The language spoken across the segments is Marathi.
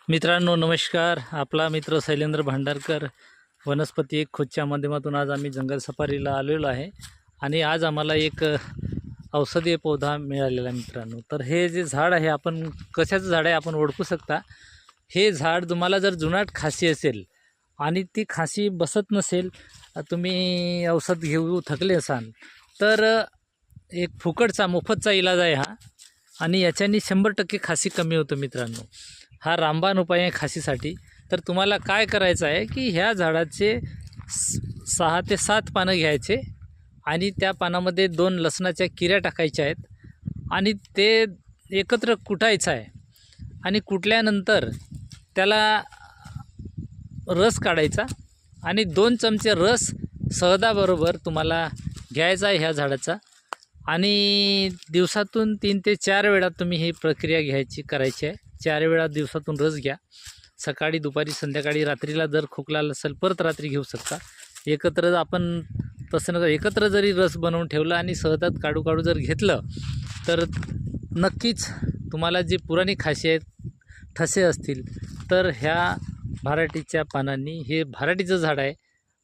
मित्रांनो नमस्कार. आपला मित्र शैलेंद्र भांडारकर वनस्पती एक खोजच्या माध्यमातून आज आम्ही जंगल सफारीला आलेलो आहे आणि आज आम्हाला एक औषधीय पौधा मिळालेला आहे मित्रांनो. तर हे जे झाड आहे आपण कशाचं झाड आहे आपण ओळखू शकता. हे झाड तुम्हाला जर जुनाट खासी असेल आणि ती खासी बसत नसेल, तुम्ही औषध घेऊ थकले असाल तर एक फुकटचा मोफतचा इलाज आहे हा आणि याच्याने 100% खासी कमी होतो मित्रांनो. हा रामबाण उपाय आहे खासीसाठी. तर तुम्हाला काय करायचं आहे की ह्या झाडाचे 6 ते 7 पानं घ्यायचे आणि त्या पानामध्ये 2 लसणाच्या किऱ्या टाकायच्या आहेत आणि ते एकत्र कुटायचं आहे आणि कुटल्यानंतर त्याला रस काढायचा आणि 2 चमचे रस सहदाबरोबर तुम्हाला घ्यायचा आहे ह्या झाडाचा आणि दिवसातून 3 ते 4 वेळा तुम्ही ही प्रक्रिया करायची आहे. 4 वेळा दिवसातून रस घ्या. सकाळी, दुपारी, संध्याकाळी, रात्रीला जर खोकला असेल परत रात्री घेऊ शकता. एकत्र आपण तसं न एकत्र जरी रस बनवून ठेवला आणि सहजात काढू जर घेतलं तर नक्कीच तुम्हाला जी पुराणी खासी आहेत ठसे असतील तर ह्या भाराटीच्या पानांनी, हे भाराटीचं झाड आहे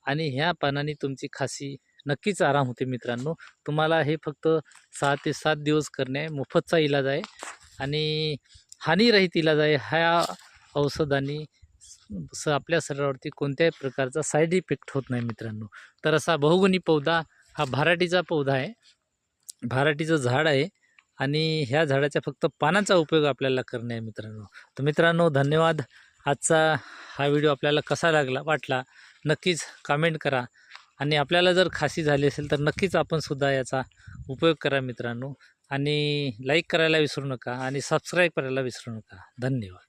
आणि ह्या पानांनी तुमची खासी नक्कीच आराम होते मित्रांनो. तुम्हाला हे फक्त 6 ते 7 दिवस करणे मोफतचा इलाज आहे आणि हानीरहित इलाज आहे. ह्या औषधांनी आपल्या शरीरावरती कोणत्याही प्रकारचा साईड इफेक्ट होत नाही मित्रांनो. तर असा बहुगुणी पौधा हा भाराटीचा पौधा आहे, भाराटीचं झाड आहे आणि ह्या झाडाच्या फक्त पानांचा उपयोग आपल्याला करणे आहे मित्रांनो. तर मित्रांनो धन्यवाद. आजचा हा व्हिडिओ आपल्याला कसा वाटला नक्कीच कमेंट करा आणि आपल्याला जर खासी झाली असेल तर नक्कीच आपण सुद्धा याचा उपयोग करा मित्रांनो आणि लाईक करायला विसरू नका आणि सबस्क्राईब करायला विसरू नका. धन्यवाद.